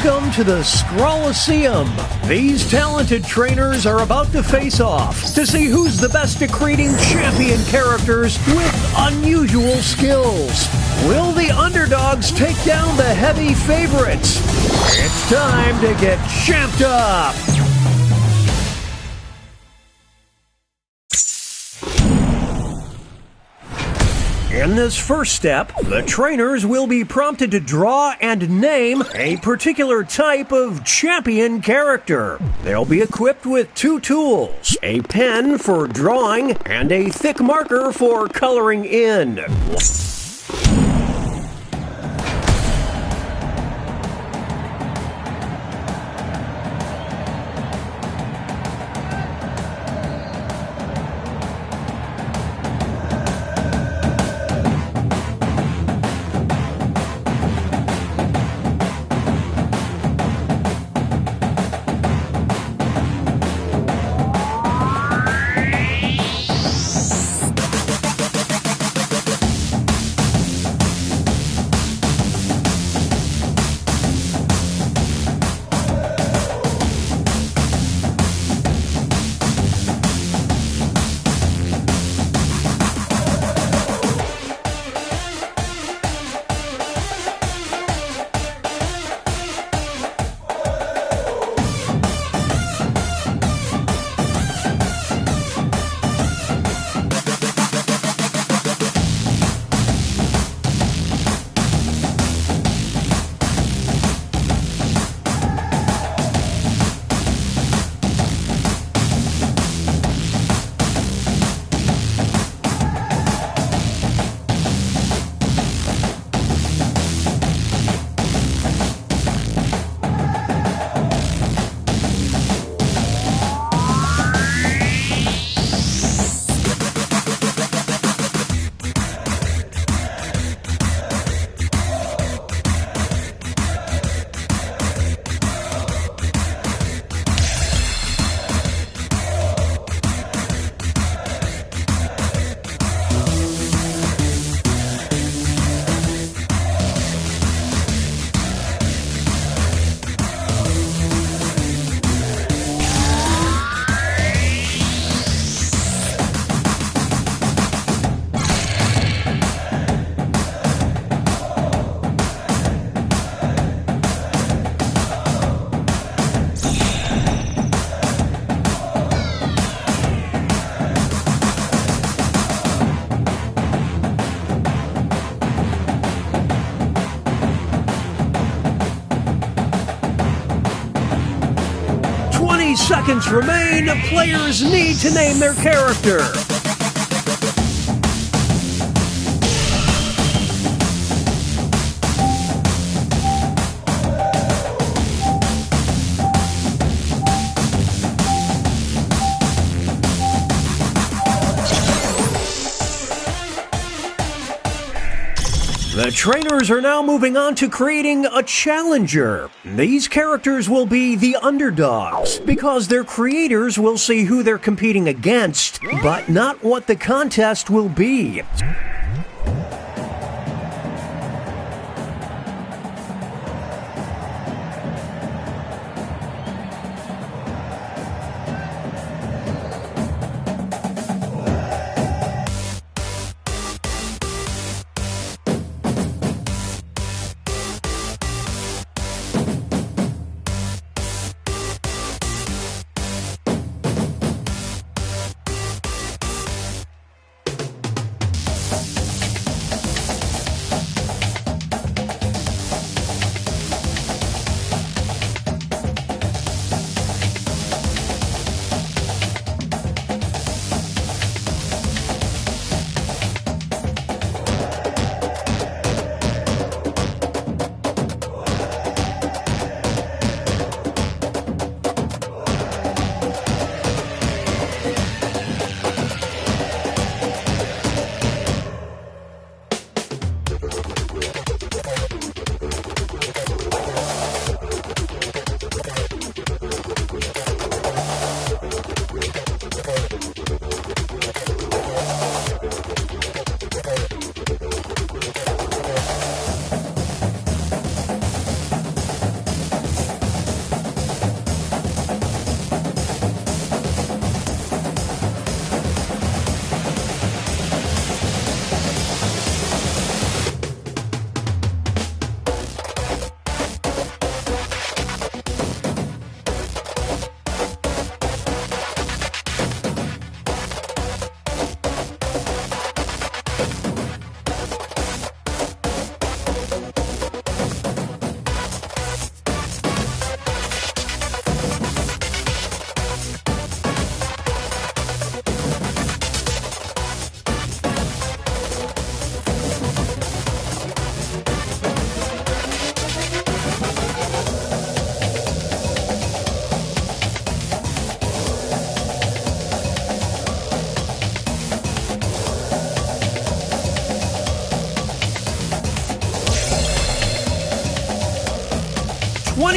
Welcome to the Scrollaceum. These talented trainers are about to face off to see who's the best at creating champion characters with unusual skills. Will the underdogs take down the heavy favorites? It's time to get champed up. In this first step, the trainers will be prompted to draw and name a particular type of champion character. They'll be equipped with two tools, a pen for drawing and a thick marker for coloring in. 20 seconds remain. Players need to name their character. The trainers are now moving on to creating a challenger. These characters will be the underdogs because their creators will see who they're competing against, but not what the contest will be.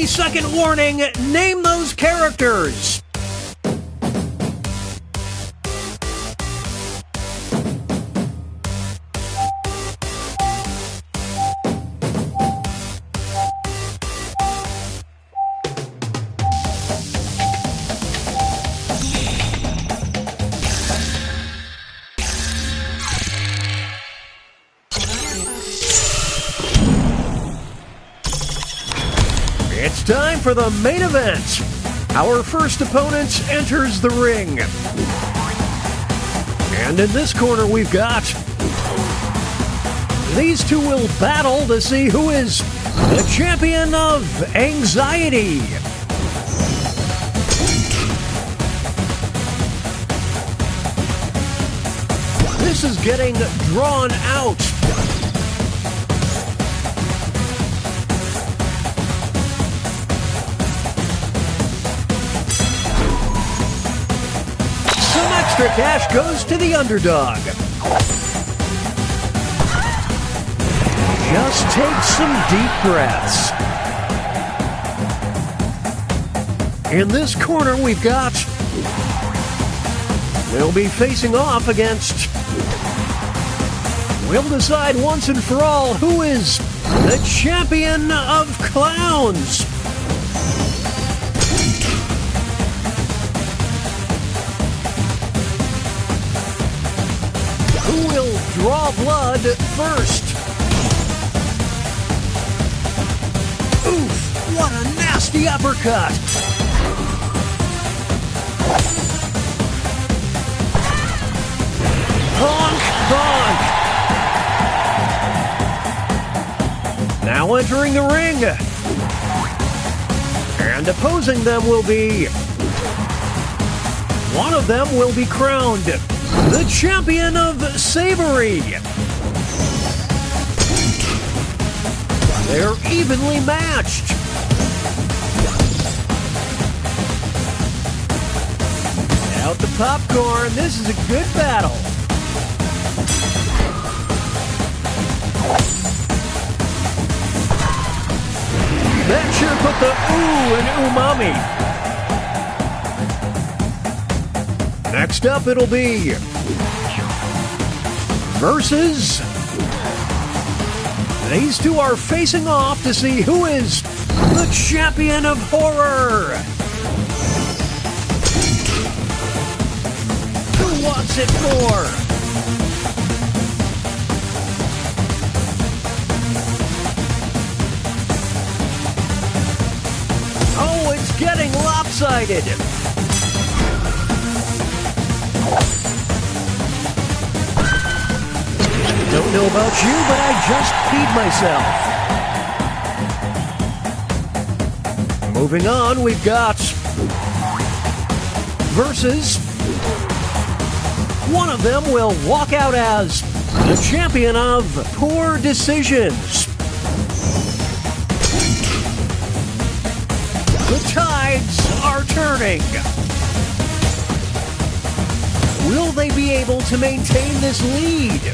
Second warning, name those characters. It's time for the main event. Our first opponent enters the ring. And in this corner we've got... These two will battle to see who is the champion of anxiety. This is getting drawn out. Extra cash goes to the underdog. Just take some deep breaths. In this corner, we've got... They'll be facing off against... We'll decide once and for all who is the champion of clowns. Who will draw blood first? Oof, what a nasty uppercut. Bonk, bonk. Now entering the ring. And opposing them will be One of them will be crowned the champion of Savory. They're evenly matched. Out the popcorn. This is a good battle. That sure put the ooh in umami. Next up, it'll be versus. These two are facing off to see who is the champion of horror. Who wants it more? Oh, it's getting lopsided. Don't know about you, but I just peed myself. Moving on, we've got versus. One of them will walk out as the champion of poor decisions. The tides are turning. Will they be able to maintain this lead?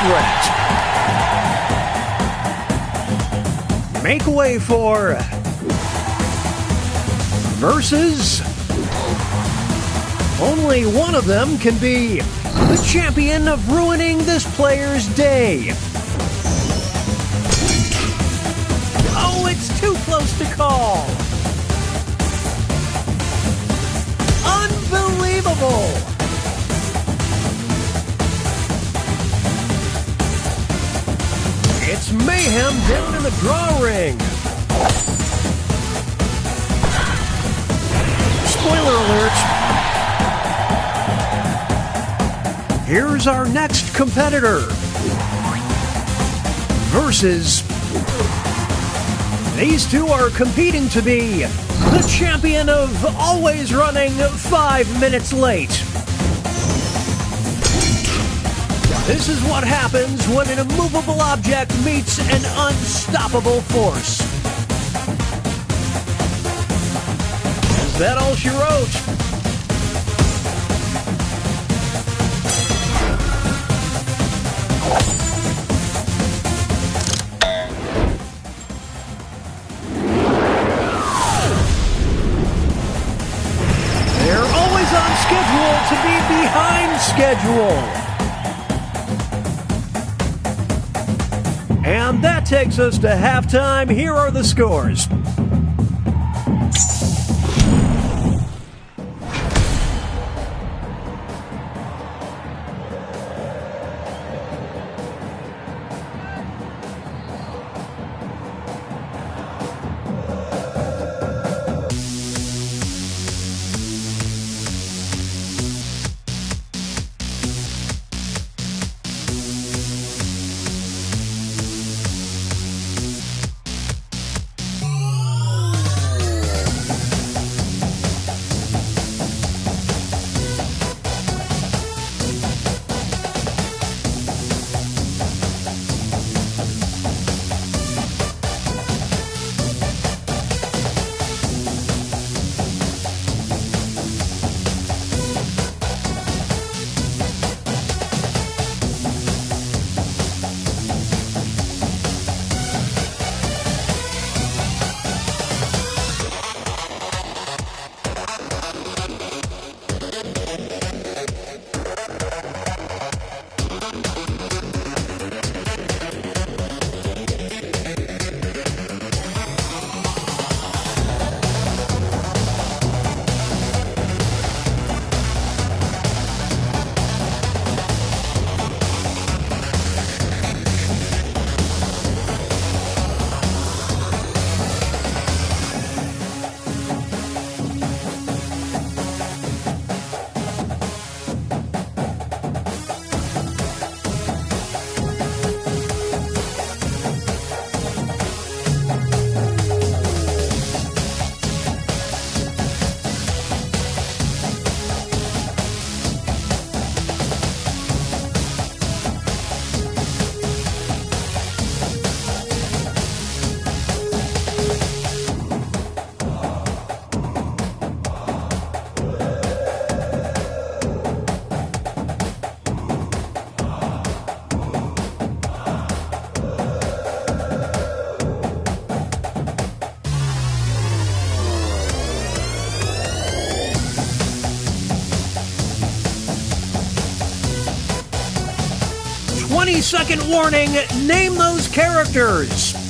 Regret. Make way for versus. Only one of them can be the champion of ruining this player's day. Oh, it's too close to call. Unbelievable. It's mayhem down in the draw ring. Spoiler alert. Here's our next competitor. Versus. These two are competing to be the champion of always running 5 minutes late. This is what happens when an immovable object meets an unstoppable force. Is that all she wrote? They're always on schedule to be behind schedule. And that takes us to halftime. Here are the scores. 30-second warning. Name those characters.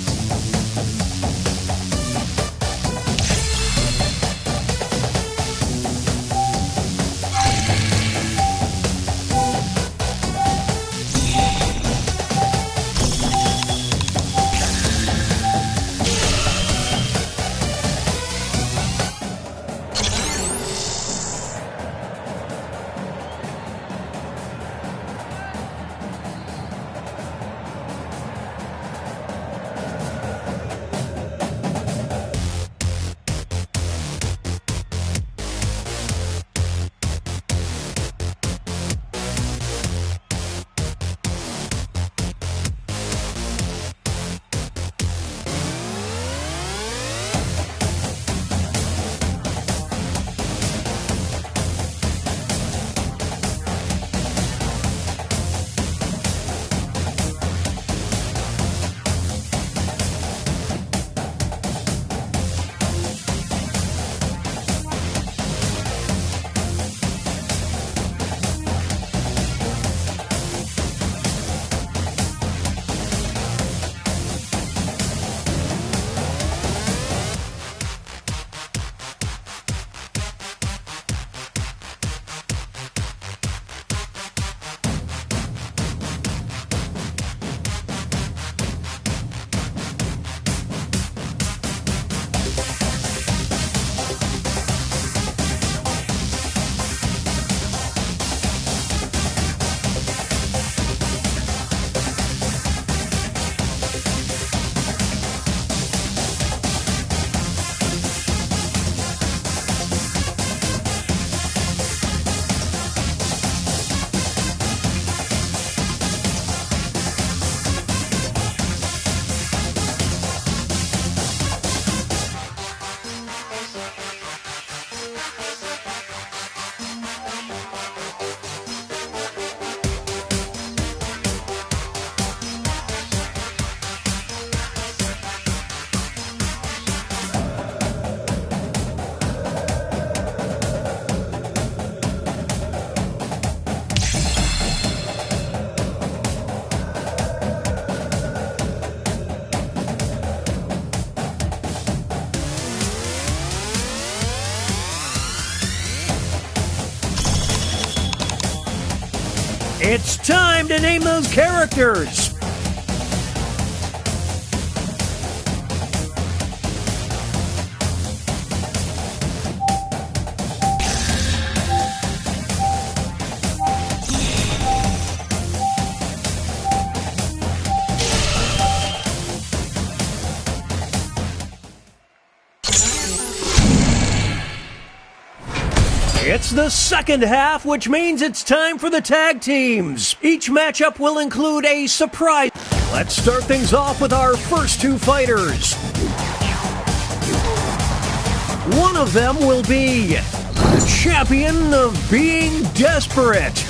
It's time to name those characters. It's the second half, which means it's time for the tag teams. Each matchup will include a surprise. Let's start things off with our first two fighters. One of them will be the champion of being desperate.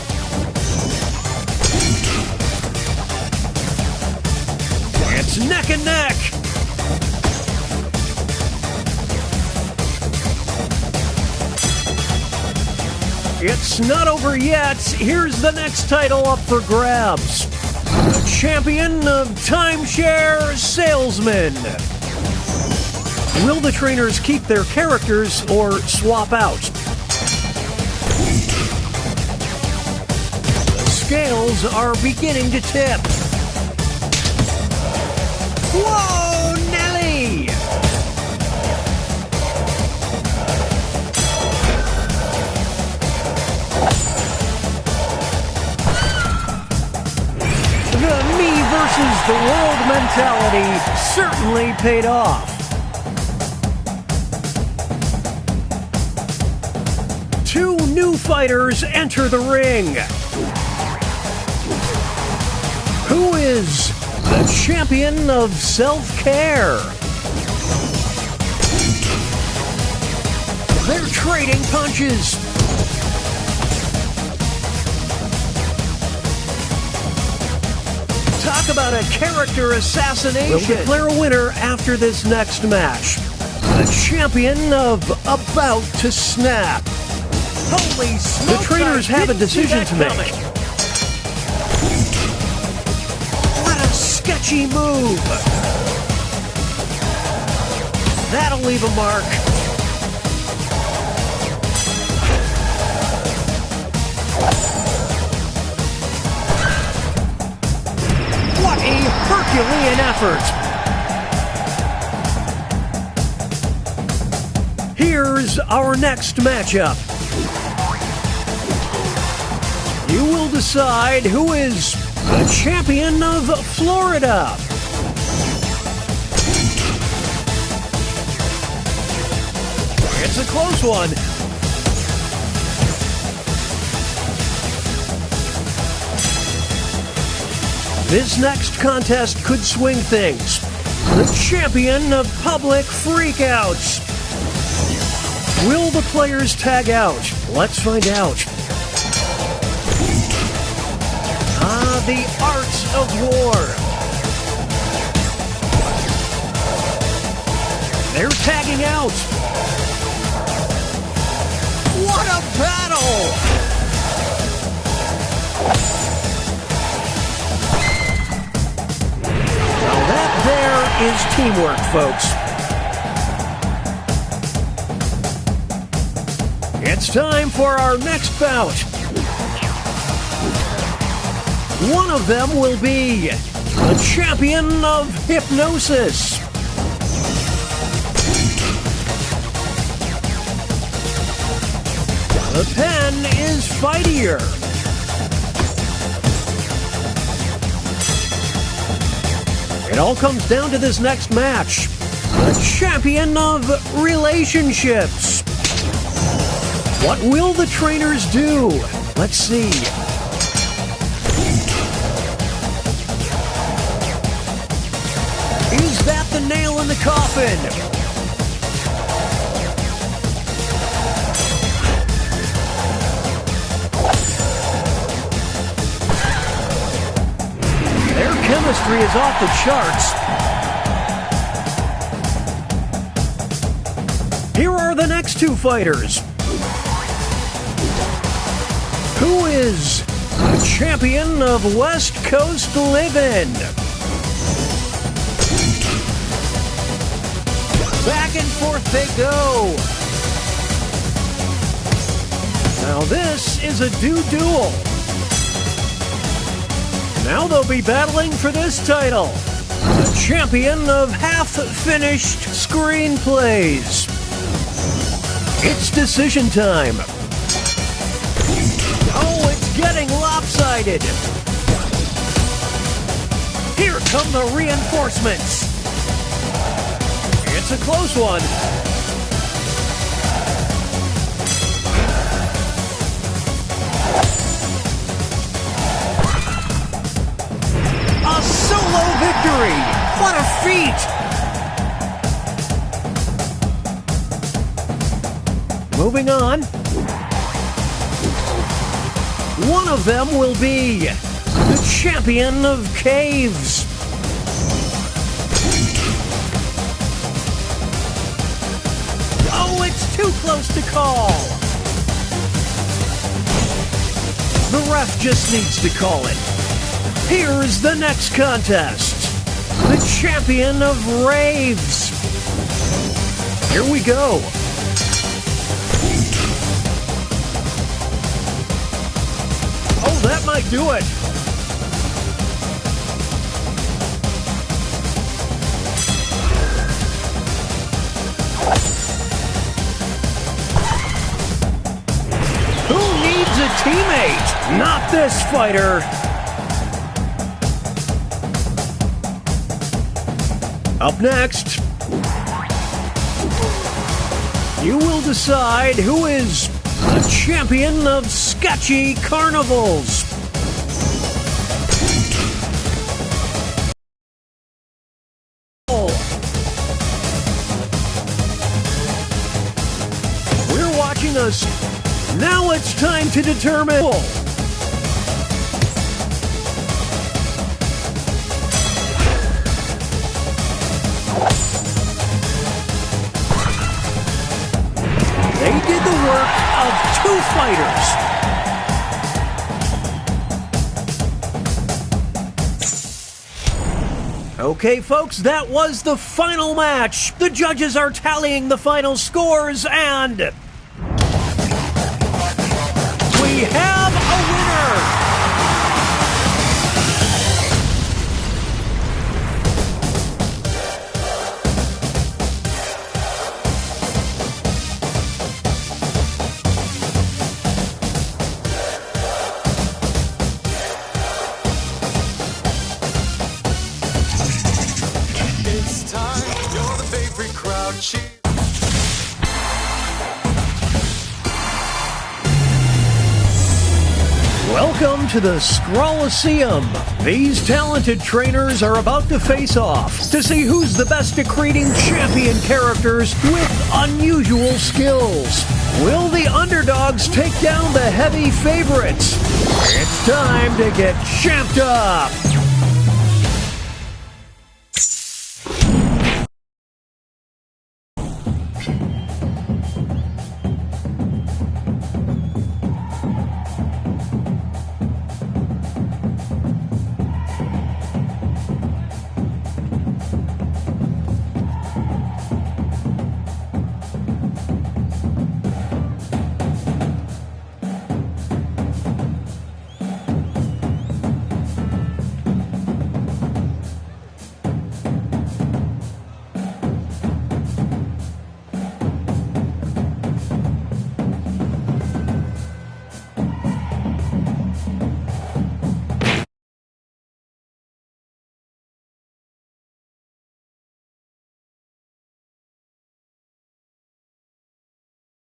It's neck and neck. It's not over yet. Here's the next title up for grabs. The champion of timeshare salesman. Will the trainers keep their characters or swap out? The scales are beginning to tip. Whoa, Nelly! The me versus the world mentality certainly paid off. Two new fighters enter the ring. Who is the champion of self-care? They're trading punches. Talk about a character assassination. We'll declare a winner after this next match. The champion of About to Snap. Holy smokes! The trainers have a decision to make. sketchy move. That'll leave a mark. What a Herculean effort. Here's our next matchup. You will decide who is the champion of Florida. It's a close one. This next contest could swing things. The champion of public freakouts. Will the players tag out? Let's find out. The art of war. They're tagging out. What a battle! Now that there is teamwork, folks. It's time for our next bout. One of them will be the champion of hypnosis. The pen is fightier. It all comes down to this next match. The champion of relationships. What will the trainers do? Let's see. Is that the nail in the coffin? Their chemistry is off the charts. Here are the next two fighters. Who is the champion of West Coast Livin'? Back and forth they go. Now this is a duel. Now they'll be battling for this title. The champion of half-finished screenplays. It's decision time. Oh, it's getting lopsided. Here come the reinforcements. It's a close one. A solo victory! What a feat! Moving on. One of them will be the champion of caves. Oh, it's too close to call. The ref just needs to call it. Here's the next contest. The champion of raves. Here we go. Oh, that might do it. Who needs a teammate? Not this fighter. Up next, you will decide who is the champion of sketchy carnivals. We're watching us. Now it's time to determine. They did the work of two fighters. Okay, folks, that was the final match. The judges are tallying the final scores, and we have a winner! Welcome to the Scrollaceum. These talented trainers are about to face off to see who's the best at creating champion characters with unusual skills. Will the underdogs take down the heavy favorites? It's time to get champed up!